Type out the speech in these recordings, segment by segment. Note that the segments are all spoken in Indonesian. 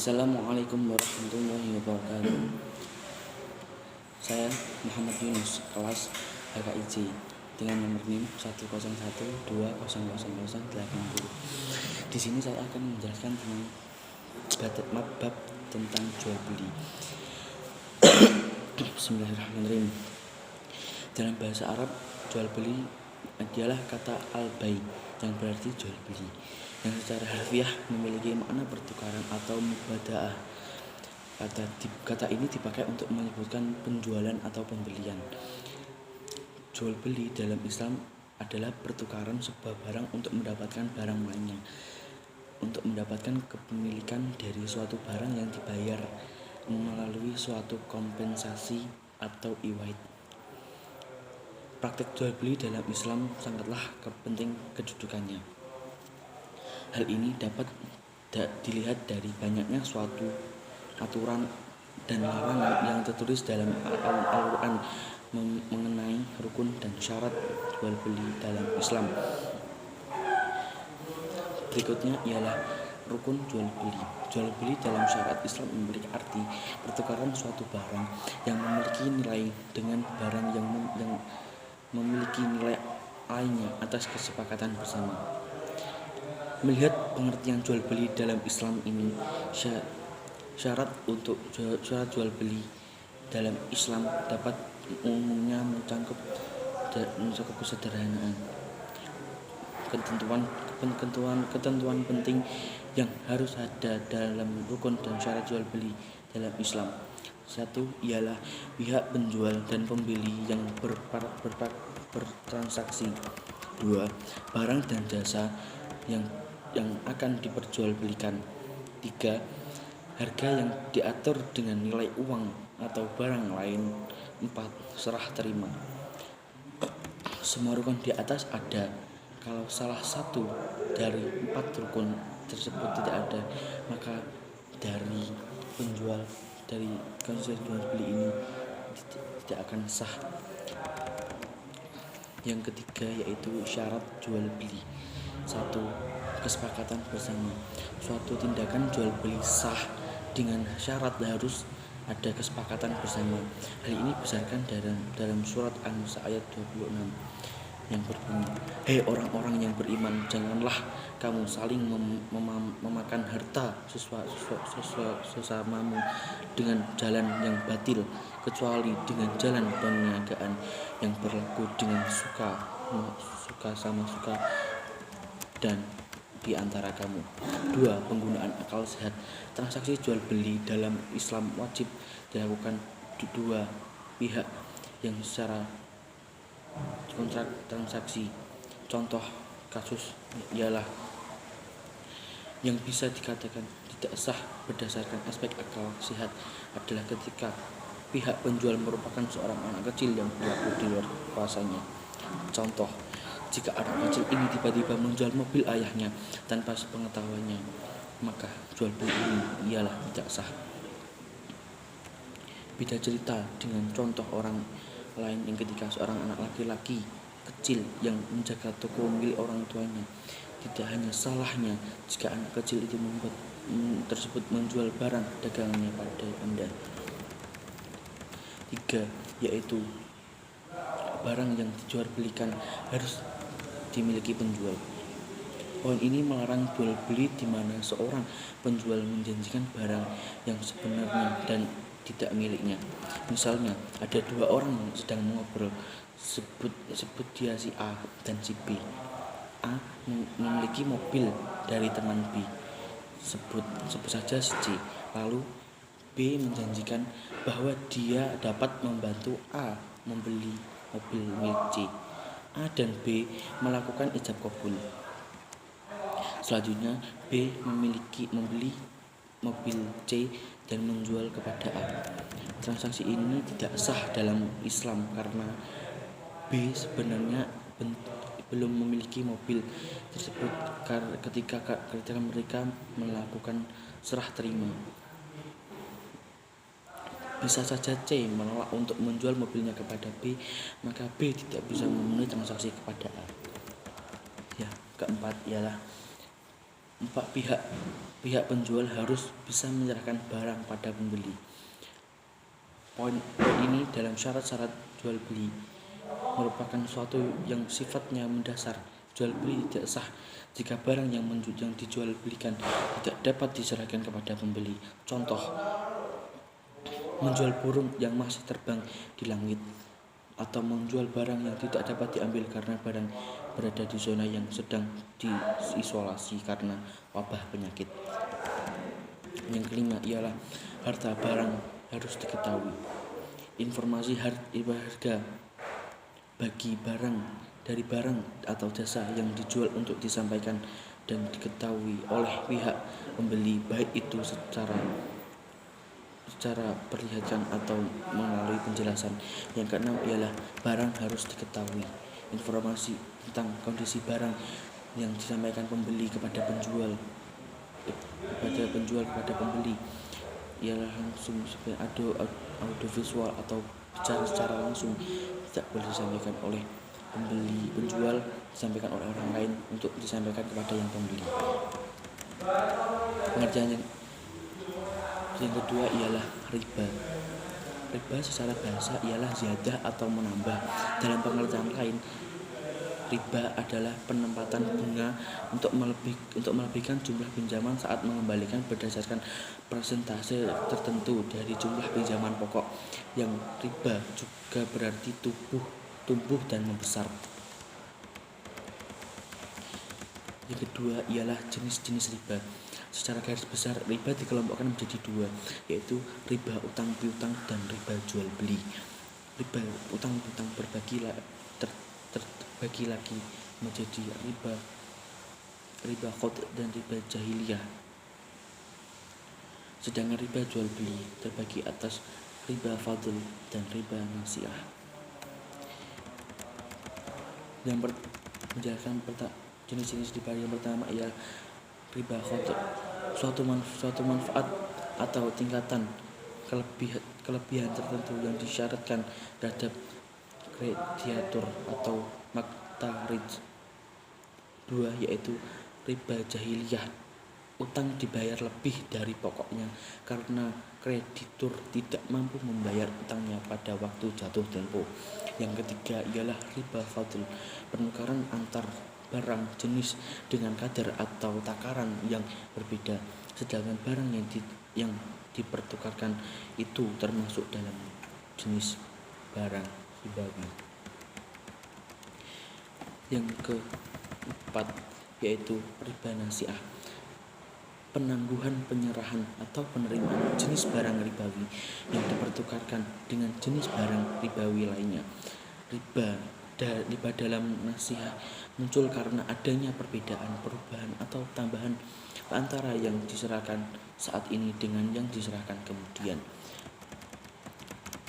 Assalamualaikum warahmatullahi wabarakatuh. Saya Muhammad Yunus, kelas HKIJ dengan nomor NIM 101200080. Di sini saya akan menjelaskan tentang bab tentang jual beli. Bismillahirrahmanirrahim. Dalam bahasa Arab, jual beli adalah kata al-bai yang berarti jual beli, yang secara harfiah memiliki makna pertukaran atau mubada'ah. Kata ini dipakai untuk menyebutkan penjualan atau pembelian. Jual beli dalam Islam adalah pertukaran sebuah barang untuk mendapatkan barang lainnya, untuk mendapatkan kepemilikan dari suatu barang yang dibayar melalui suatu kompensasi atau iwad. Praktik jual beli dalam Islam sangatlah penting kedudukannya. Hal ini dapat dilihat dari banyaknya suatu aturan dan larangan yang tertulis dalam Al-Quran mengenai rukun dan syarat jual beli dalam Islam. Berikutnya ialah rukun jual beli. Jual beli dalam syariat Islam memiliki arti pertukaran suatu barang yang memiliki nilai dengan barang yang memiliki nilai lainnya atas kesepakatan bersama. Melihat pengertian jual beli dalam Islam ini, syarat jual beli dalam Islam dapat umumnya mencakup kesederhanaan, ketentuan penting yang harus ada dalam rukun dan syarat jual beli dalam Islam. Satu ialah pihak penjual dan pembeli yang bertransaksi. Dua, barang dan jasa yang akan diperjualbelikan. Tiga, harga yang diatur dengan nilai uang atau barang lain. Empat, serah terima. Semua rukun di atas ada. Kalau salah satu dari 4 rukun tersebut tidak ada, maka dari konsep jual beli ini tidak akan sah. Yang ketiga yaitu syarat jual beli. 1. Kesepakatan bersama. Suatu tindakan jual beli sah dengan syarat harus ada kesepakatan bersama. Hal ini berdasarkan dalam surat An-Nisa ayat 26 yang berbunyi, "Hei orang-orang yang beriman, janganlah kamu saling memakan harta sesamamu dengan jalan yang batil, kecuali dengan jalan perniagaan yang berlaku dengan suka sama suka dan di antara kamu." 2. Penggunaan akal sehat. Transaksi jual beli dalam Islam wajib dilakukan dua pihak yang secara kontrak transaksi. Contoh kasus ialah yang bisa dikatakan tidak sah berdasarkan aspek akal sehat adalah ketika pihak penjual merupakan seorang anak kecil yang berlaku di luar kuasanya. Contoh, jika anak kecil ini tiba-tiba menjual mobil ayahnya tanpa sepengetahuannya, maka jual beli ini ialah tidak sah. Beda cerita dengan contoh orang lain yang ketika seorang anak laki-laki kecil yang menjaga toko milik orang tuanya. Tidak hanya salahnya jika anak kecil itu tersebut menjual barang dagangannya pada Anda. 3. Yaitu barang yang dijual belikan harus dimiliki penjual. Poin ini melarang jual beli di mana seorang penjual menjanjikan barang yang sebenarnya dan tidak miliknya. Misalnya, ada 2 orang yang sedang mengobrol, sebut dia si A dan si B. A memiliki mobil dari teman B, sebut saja si C. Lalu B menjanjikan bahwa dia dapat membantu A membeli mobil milik C. A dan B melakukan ijab kabul. Selanjutnya B membeli mobil C dan menjual kepada A. Transaksi ini tidak sah dalam Islam karena B sebenarnya belum memiliki mobil tersebut ketika mereka melakukan serah terima. Bisa saja C menolak untuk menjual mobilnya kepada B, maka B tidak bisa memenuhi transaksi kepada A. Ya, keempat ialah Empat pihak penjual harus bisa menyerahkan barang pada pembeli. Poin ini dalam syarat-syarat jual beli merupakan suatu yang sifatnya mendasar. Jual beli tidak sah jika barang yang dijual belikan tidak dapat diserahkan kepada pembeli. Contoh, menjual burung yang masih terbang di langit, atau menjual barang yang tidak dapat diambil karena barang berada di zona yang sedang diisolasi karena wabah penyakit. Yang kelima ialah harta barang harus diketahui. Informasi harga bagi barang dari barang atau jasa yang dijual untuk disampaikan dan diketahui oleh pihak pembeli, baik itu secara perlihatkan atau melalui penjelasan. Yang keenam ialah barang harus diketahui. Informasi tentang kondisi barang yang disampaikan pembeli kepada penjual kepada pembeli ialah langsung sebagai audio visual atau bicara secara langsung, tidak boleh disampaikan oleh penjual disampaikan oleh orang lain untuk disampaikan kepada yang pembeli. Pengertian yang kedua ialah riba. Riba secara bahasa ialah ziyadah atau menambah. Dalam pengertian lain, riba adalah penempatan bunga untuk melebihkan jumlah pinjaman saat mengembalikan berdasarkan persentase tertentu dari jumlah pinjaman pokok. Yang riba juga berarti tumbuh dan membesar. Yang kedua ialah jenis-jenis riba. Secara garis besar, riba dikelompokkan menjadi dua, yaitu riba utang piutang dan riba jual beli. Riba utang piutang terbagi lagi menjadi riba qad dan riba jahiliyah. Sedangkan riba jual beli terbagi atas riba fadl dan riba nasiah. Yang menjelaskan jenis-jenis riba yang pertama ialah riba qad, suatu manfaat atau tingkatan kelebihan tertentu yang disyaratkan terhadap krediatur atau maktarij. Dua, yaitu riba jahiliyah, utang dibayar lebih dari pokoknya karena kreditur tidak mampu membayar utangnya pada waktu jatuh tempo. Yang ketiga ialah riba fadl, penukaran antar barang jenis dengan kadar atau takaran yang berbeda, sedangkan barang yang dipertukarkan itu termasuk dalam jenis barang ribawi. Yang keempat yaitu riba nasiah, penangguhan penyerahan atau penerimaan jenis barang ribawi yang dipertukarkan dengan jenis barang ribawi lainnya. Riba dalam nasiah muncul karena adanya perubahan atau tambahan antara yang diserahkan saat ini dengan yang diserahkan kemudian.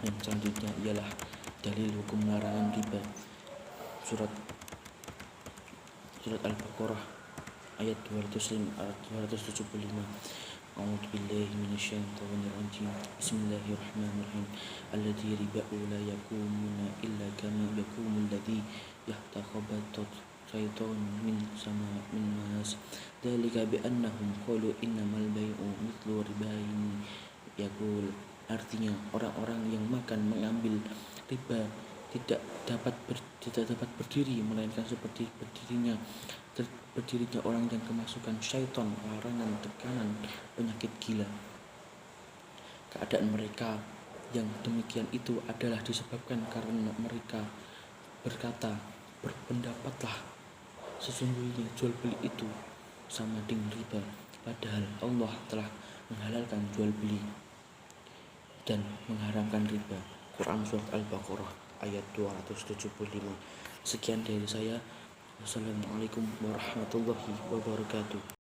Yang selanjutnya ialah dalil hukum larangan riba. Surat Al-Baqarah ayat 275. A'udzu billahi minasyaitonir rajim. Bismillahirrahmanirrahim. Alladzi riba'u la yakumuna illa kama yakumul ladzi yahtakhabatut syaitan min mas. Dzalika bi annahum qalu innamal bai'u mithlu ribain yaqul. Artinya, orang-orang yang mengambil riba tidak dapat berdiri melainkan seperti berdirinya orang yang kemasukan syaitan, larangan, tekanan, penyakit gila. Keadaan mereka yang demikian itu adalah disebabkan karena mereka berkata, berpendapatlah sesungguhnya jual beli itu sama dengan riba, padahal Allah telah menghalalkan jual beli dan mengharamkan riba. Quran Surat Al-Baqarah ayat 275. Sekian dari saya. Wassalamualaikum warahmatullahi wabarakatuh.